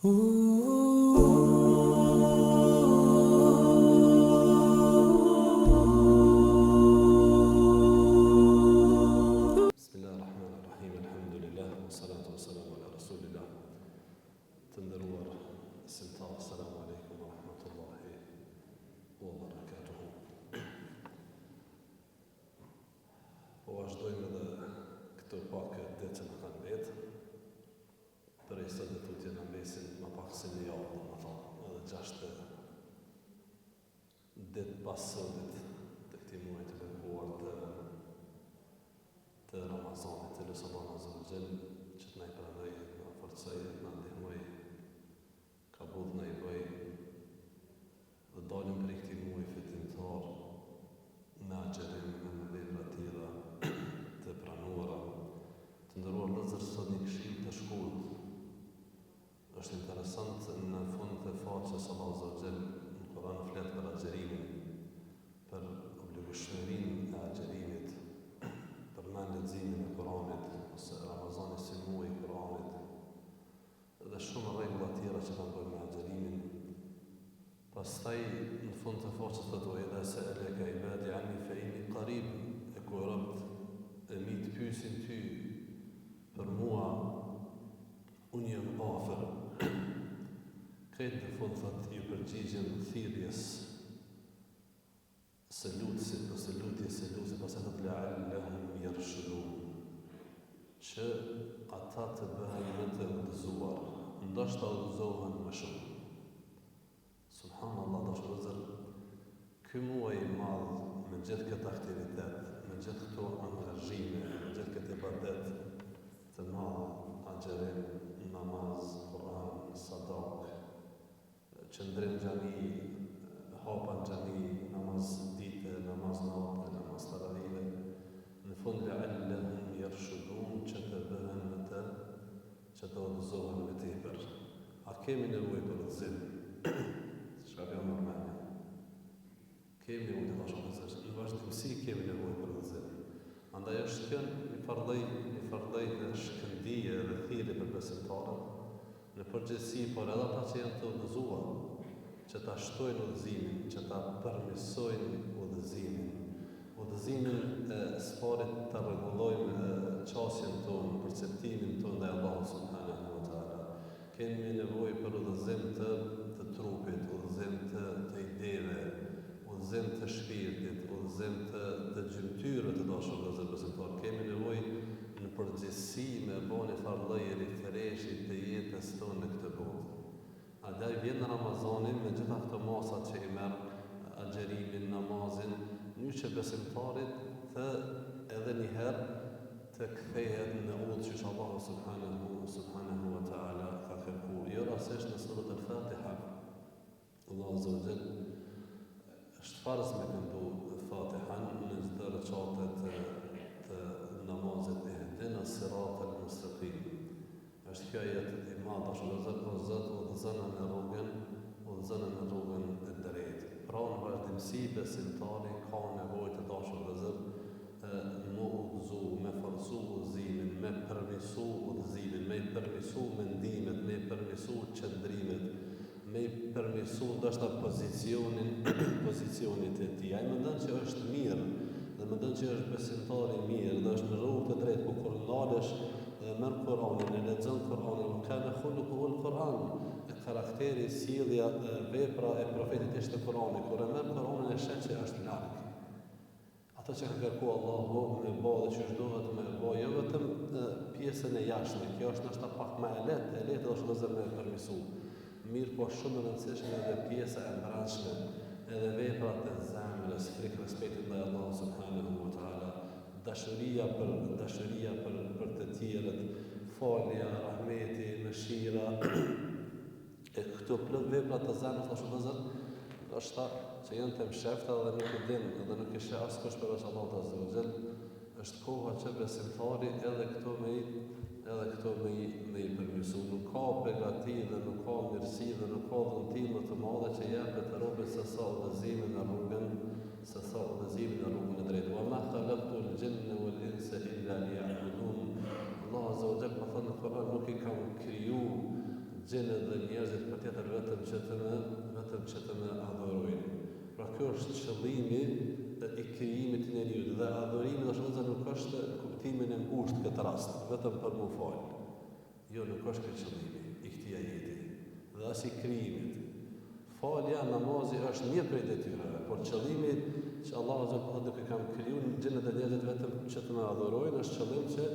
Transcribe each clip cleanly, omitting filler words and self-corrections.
Bismillahirrahmanirrahim. Alhamdulillah, wassalatu wassalamu ala rasulillah. Të nderuar besimtarë, assalamu alaikum wa rahmatullahi wa barakatuhu. Po vazhdojmë edhe këto pak ditë që në kanë vetë, për e sot dhe tutje në mesin më pak se një javë, më thonë, edhe 6 ditë pas sotit të këtij muaji të bekuar të Ramazanit, të lutem Allahu azza wa jall që të na i pranoj, na forcoj, na ndihmoj, kabul na i bëj dhe dalim për këtij muaji fitimtar me agjerim me vepra të tilla të pranuara. Të nderuar vëllezër, sot një këshill të shkurt. Është interesant në fund të faqes Allahu azza wa jall në Kur'an flet për agjerimin, për obligueshmërinë e agjerimit, për leximin e Kur'anit, ose Ramazani si muaj i Kur'anit, dhe shumë rregulla tjera që kanë bërë me agjerimin. Pastaj në fund të faqes thotë: "Wa idha sa'alaka ibadi anni fa inni qarib", e ku robt e mi të pyesin ty për mua, unë jam afër. Këtë në fund thotë ju përgjigjen thirrjes së lutësit, ose lutjes së lutësit, ose thotë la'allahum yarshudun, që ata të bëhen më të udhëzuar, ndoshta udhëzohen më shumë. Subhanallah, dashur, ky muaj i madh me gjithë këtë aktivitet, me gjithë këto angazhime, me gjithë këtë ibadet të madh, agjerim, namaz, Kur'an, sadak, qëndrim në xhami, hapa në xhami, namaz dite, namaz natë, namaz taravive, në fund la'allahum yarshudun, që të bëhen më të, që të udhëzohen më tepër. A kemi nevojë për udhëzim? Çka ka normale? Kemi nevojë të vazhdojmë, në vazhdimsi kemi nevojë për udhëzim. Andaj është kënë një fardaj në shkëndije dhe thirrje për besimtarët, në përgjithësi, por edhe ata që janë të udhëzuar, që ta shtojnë udhëzimin, që ta përmirësojnë udhëzimin. Udhëzimin e sparit të rregullojmë qasjen tonë, perceptimin tonë ndaj Allahut subhanahu wa taala. Kemi nevojë për udhëzim të trupit, udhëzim të ideve, udhëzim të shpirtit, udhëzim të gjymtyrës të dashur vëllezër besimtar. Kemi nevojë në përgjithësi me bëni farllëje rifreshi të jetës tonë në këtë botë. Andaj vjen Ramazani me gjitha këto masat që i merr agjerimin, namazin, një që besimtarit të edhe një herë të kthehet në udhë që Allahu subhanahu wa taala ka kërkuar. Jo rastisht në surën al-Fatiha, Allahu azza wa jall është farz me këndu Fatihan në çdo recate të namazit, ihdina siratal mustaqim. Është kjo ajet i madh, dashur vëllezër, o Zot, udhëzona në rrugën e drejtë. Pra në vazhdimsi besimtari ka nevojë të dashur vëllezër me udhëzu, me forcu udhëzimin, me përmirësu udhëzimin, me përmirësu mendimet, me përmirësu qëndrimet, me përmirësu ndoshta pozicionit e tij. Ai mendon që është mirë, dhe mendon që është besimtar i mirë, dhe është në rrugë të drejtë, ku kur ndalesh dhe merr Kur'anin, e lexon Kur'anin, kana khuluquhu al-Qur'an, karakteri, sjellja, vepra e profetit ishte Kur'ani. Kur e merr Kur'anin e sheh që është larg. Ato që ka kërkuar Allahu me bë dhe që duhet me bë, jo vetëm pjesën e jashtme, kjo është ndoshta pak më e lehtë është vëllezër me përmirësu. Mirë, po shumë e rëndësishme edhe pjesa e brendshme, edhe veprat e zemrës, frikë respektit ndaj Allahut subhanahu wa taala, dashuria për të tjerët, falja, rahmeti, mëshira, e këto plot vepra të zemrës ashtu vëllezër, ndoshta që janë të mshefta dhe nuk e din, dhe nuk e sheh askush përveç Allahut azza wa jall, është koha që besimtari edhe këto me i përmirësu. Nuk ka begati dhe nuk ka mirësi dhe nuk ka dhuntim më të madhe që jepet robës se sa udhëzimin në rrugën e drejtë. Wa ma khalaqtu al-jinna wal insa illa liya'budun. Allah azza wa jalla thënë në Kur'an, nuk i kam kriju gjenë edhe njerëzit patjetër vetëm që të më adhurojnë. Pra kjo është qëllimi i krijimit të njeriut dhe adhurimi nuk është në kuptimin e ngushtë këtë rast, vetëm për mu falë. Jo, nuk është këtë qëllimi i këtij ajeti dhe as i krijimit. Falja, namazi është një prej detyrave, por qëllimi që Allahu xhallahu duke kam krijuar gjendet e njerëzit vetëm që të më adhurojnë është qëllim që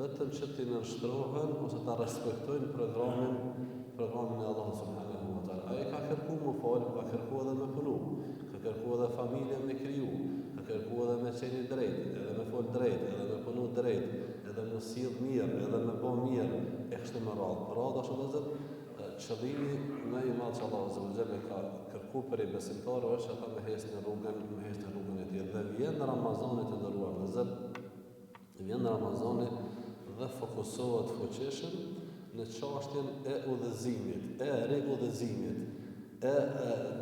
vetëm që të nënshtrohen ose ta respektojnë programin e Allahut subhanahu wa taala. Ai ka kërkuar më fal, ka kërkuar edhe me punu, ka kërkuar edhe familjen me kriju, ka kërkuar edhe me qenë drejt, edhe me fol drejt, edhe me punu drejt, edhe me sill mirë, edhe me bë mirë e kështu me radhë. Por është vëllazër, qëllimi më i madh që Allahu subhanahu ka kërkuar për besimtarët është ata me hes në rrugën e tij. Dhe vjen Ramazani të nderuar vëllazër, vjen Ramazani dhe fokusohet fuqishëm në çështjen e udhëzimit, e riudhëzimit, e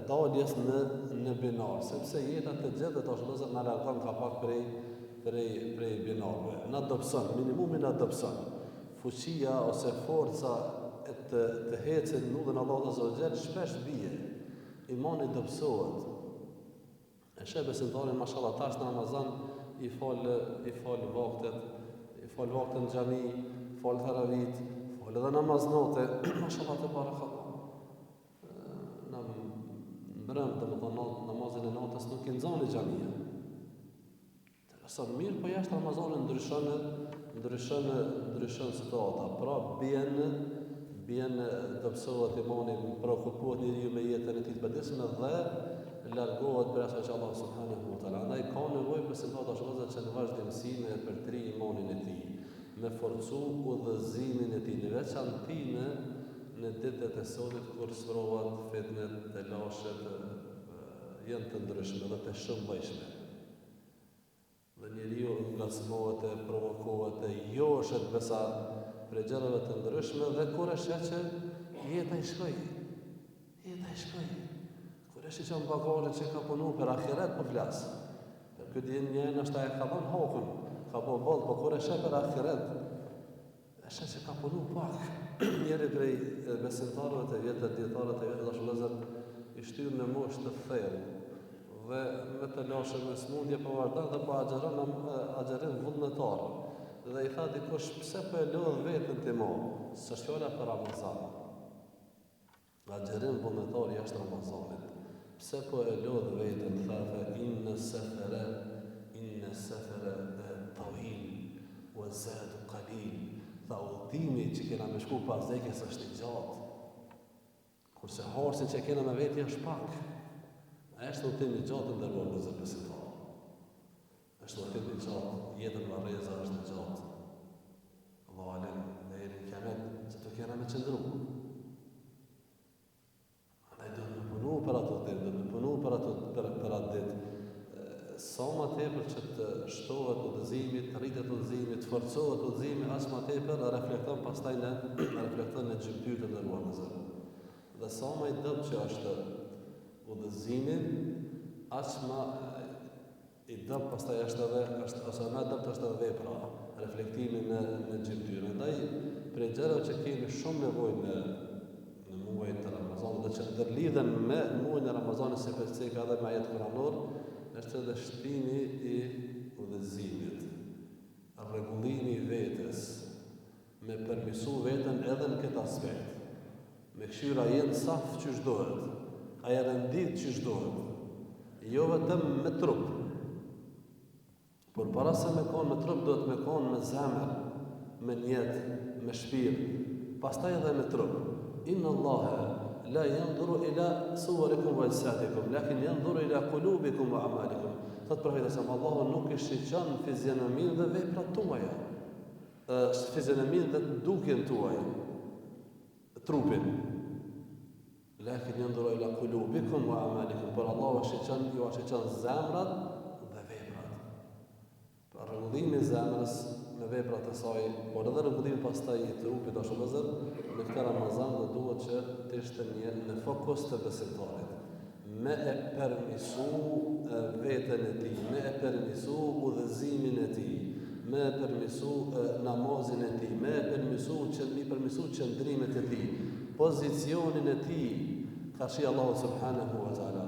daljes në binar, sepse jeta të gjithë të vëllazër na largon ka pak prej binarëve. Na dobson, minimumi na dobson. Fuqia ose forca të hecin në rrugën e Allahut azza wa jall shpesh bie. Imani dobësohet. E sheh besimtarin mashallah tash në Ramazan i fal vaktet në xhami, fal taravit, fal edhe namaz note, mashallah te barakallah. Në mbrëm domethënë namazin e natës nuk i nxani xhamia. Sa mirë, po jashtë Ramazanit ndryshon situata. Pra bien dobësohet imani, preokupohet njeriu me jetën e tij të paditshme dhe largohet për asaj që Allah subhanahu wa taala. Andaj ka nevojë besimtari që në vazhdimsi me përtri imanin e tij, me forcu udhëzimin e tij, në veçantë në ditët e sotit kur sfrohen fitnet, të lashet janë të ndryshme dhe të shëmbëjshme. Dhe njeriu ngacmohet e provokohet e joshet besa për gjërave të ndryshme dhe kur e sheh që jeta i shkoi. Kur e sheh që bagazhi që ka punu për ahiret po flas. Për këtë dinë njëri është ai ka dhënë hokun, ka bëu boll, por kur e sheh për ahiret, e sheh që ka punu pak. Njëri prej besimtarëve të vjetë, dietarëve të vjetë dashur vëllezër i shtyr në moshë të thellë dhe me të lashë me smundje po vardon dhe po agjeron vullnetar. Dhe i tha dikush, pse po e lodh vetën ti mo? S'është fjala për Ramazan. Agjerim vullnetar jashtë Ramazanit. Pse po e lodh vetën? Tha inna safara tawil wa zadu qalil. Tha udhimi që kena me shku pas zekës është i gjatë. Kurse harsin që kena me vetë është pak. Është udhim i gjatë ndërmjet me besimtar. Është udhim i gjatë, jetën me rreza është e gjatë. Allahu alem, deri në kiamet që të kena me qëndru. Andaj do të punu për ato ditë, do të punu për ato ditë. Sa më tepër që të shtohet udhëzimi, të rritet udhëzimi, të forcohet udhëzimi, as më tepër reflekton pastaj në gjymtyrë të ndërruar në zërë. Dhe sa më i dobët që është udhëzimi, as më i dobët pastaj është ose më dobët është edhe vepra, reflektimi në gjymtyrë. Andaj prej gjërave që kemi shumë nevojë në muajin e Ramazanit dhe që ndërlidhen me muajin e Ramazanit sepse ka edhe me ajet kuranor, është edhe shtimi i udhëzimit, rregullimi i vetes, me përmisu veten edhe në këtë aspekt. Me këshyra jenë saf që shdohet, a e rendit që shdohet, jo vetëm me trup. Por para se me konë me trup, do të me konë me zemër, me njetë, me shpirt, pastaj edhe me trup. Inna Allahe la yanzuru ila suwarikum wa ajsadikum, lakin yanzuru ila qulubikum wa a'malikum. Thot profeti sa Allahu nuk i shiqon fizionominë dhe veprat tuaja. Fizionominë dhe dukjen tuaj, trupin. Lakin yanzuru ila qulubikum wa a'malikum. Por Allahu shiqon zemrat dhe veprat. Për rregullimi i zemrës me veprat e saj, por edhe rregullimi pastaj i trupit ashtu vëzër, në këtë Ramazan do duhet që të ishte në fokus të besimtarit. Me e permisu veten e tij, me e permisu udhëzimin e tij, me e permisu namazin e tij, me e permisu qëndrimet e tij. pozicionin e tij ka shi Allahu subhanahu wa taala.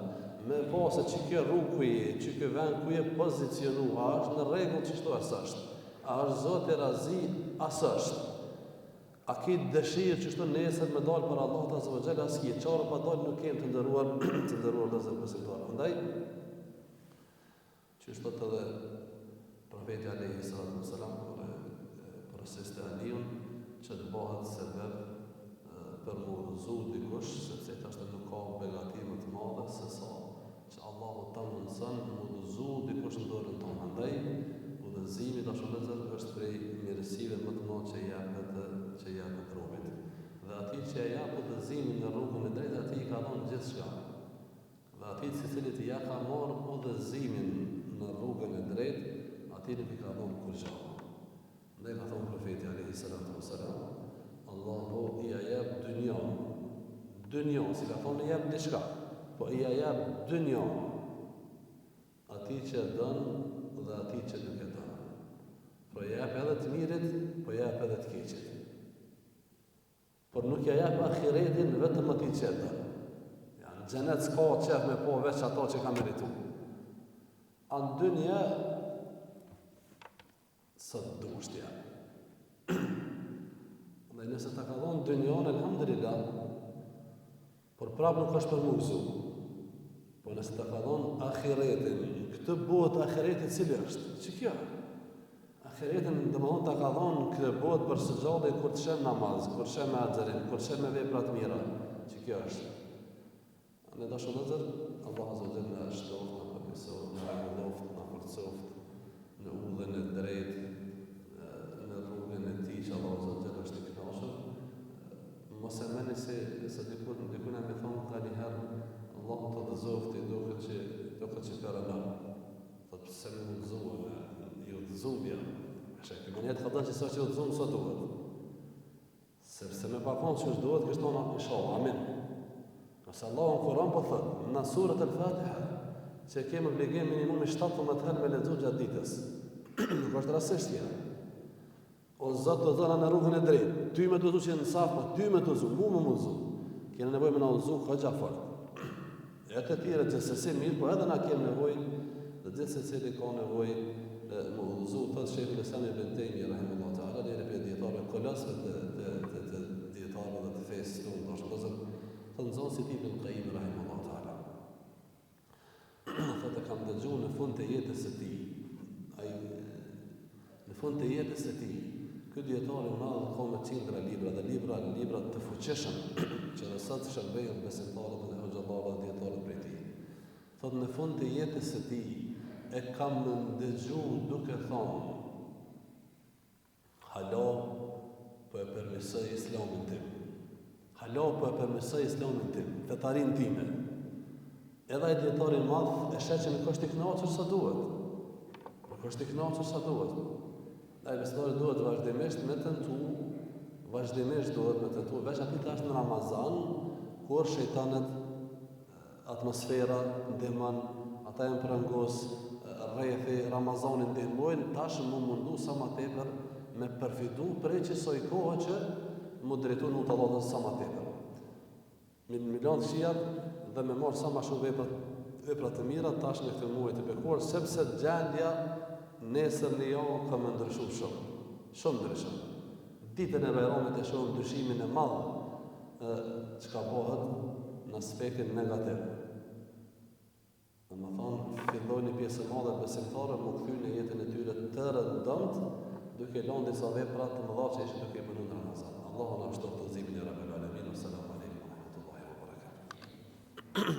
Me pasë që kjo rrugë ku je, që kjo vend ku je pozicionu, a është në rregull çështo as është. A është Zoti razi as është. A ki dëshirë që shto nesër me dalë për Allah azza wa jalla, s'ki qarë pa dalë nuk kem të ndëruar dhe zërë besimtarë. Andaj, që shtot edhe profeti alayhi salatu wassalam për siste Aliun, që të bëhet sebeb për mu udhëzu dikush, sepse të ashtë nuk ka begative të madhe, se sa që Allahu ta mundësën mu udhëzu dikush në dorën tonë. Andaj, udhëzimi të shëllëzër është prej mirësive më të madhe që japet robit. Dhe ati që ja japë udhëzimin në rrugën e drejtë, ati i ka dhënë gjithë shka. Dhe ati që cilit ja ka marrë udhëzimin në rrugën e drejtë, ati nuk i ka dhënë kur gjallë. Ndaj ka thonë profeti alayhi salatu wassalam, Allahu i jep dynjon, si ka thonë i jep diçka, po i jep dynjon ati që dën dhe ati që nuk e dën. Po i jep edhe të mirit, po i jep edhe të keqit. Por nuk ja jep ahiretin vetëm atij që e dën. Janë xhenet s'ka qef me po veç ato që ka meritu. Anë dynja së dushtja. Dhe nëse ta ka dhonë dynjon, elhamdulillah, por prapë nuk është për mu gëzu. Po nëse ta ka dhonë ahiretin, këtë botë ahiretit cili është? Që kjo? Ahiretin dhe më thonë ta ka dhonë këtë botë për sëgjallë kur të shem namaz, kur të shem me agjerim, kur të shem me veprat mira. Që kjo është? Në dashur vëllezër, Allah azza wa jalla na shtoft, na përmirësoft, na rregulloft, na forcoft në udhën e drejtë, në rrugën e tij që Allah azza wa jalla është i kënaqur. Mos e meni se dikun e me thonë tani herë, Allah të dëzofti duket që perëndon. Thotë pse më udhëzua, i udhëzumja. Shekë, më njetë këta që sa që udhëzumë sa duhet. Sepse me pakon që është duhet, kështë tonë inshallah, amin. Nëse Allah në Kur'an po thëtë, në surët al-Fatiha, që kemë obligim minimumi 17 herë me lexu gjatë ditës. Nuk është rastësishtja. O Zot do dhëna në rrugën e drejtë. Ty më duhet që në safë, ty më të uzu, mu më uzu. Kena nevojë me na uzu hoxha fort. E të tjerë që sesi mirë, po edhe na kemë nevojë, dhe gjithë secili ka nevojë më uzu. Thotë Sheikhul Islam Ibn Taymiyyah rahimahullahu ta'ala, dhe për dietarëve kolosë të dietarëve dhe të fesë tonë dashur. Thotë nxon si Ibn Qayyim rahimahullahu ta'ala. Thotë kam dëgjuar në fund të jetës së tij. Në fund të jetës së tij, ky dietar i madh ka me qindra libra dhe libra të fuqishëm që dhe sot shërbejnë besimtarët dhe hoxhallarët dhe dietarët prej tij. Thotë në fund të jetës së tij e kam ndëgjuar duke thonë: "Hala po e përmirësoj Islamin tim. Hala po e përmirësoj Islamin tim, fetarin time." Edhe ai dietari i madh e sheh që nuk është i kënaqur sa duhet. Nuk është i kënaqur sa duhet. Ai besimtari duhet vazhdimisht me tentu, veç aty tash në Ramazan, kur shejtanët, atmosfera ndihmon, ata janë prangos, rrethi Ramazanin ndihmojnë, tash më mundu sa më tepër me përfitu prej kësaj kohe që më drejtu në Allahut sa më tepër. Me milion shijat dhe me marr sa më shumë vepra të mira tash në këtë muaj të bekuar, sepse gjendja nesër në javë ka më ndryshu shumë ndryshëm. Ditën e Bajramit e shohim ndryshimin e madh që ka bëhet në aspektin negativ. Domethënë, fillojnë pjesë e madhe besimtarë më kthyen në jetën e tyre të rëndëmt, duke lënë disa vepra të mëdha që ishin duke bënë në Ramazan. Allahu na shtoft udhëzimin e Rabbul Alamin. Assalamu alaikum wa rahmatullahi wa barakatuh.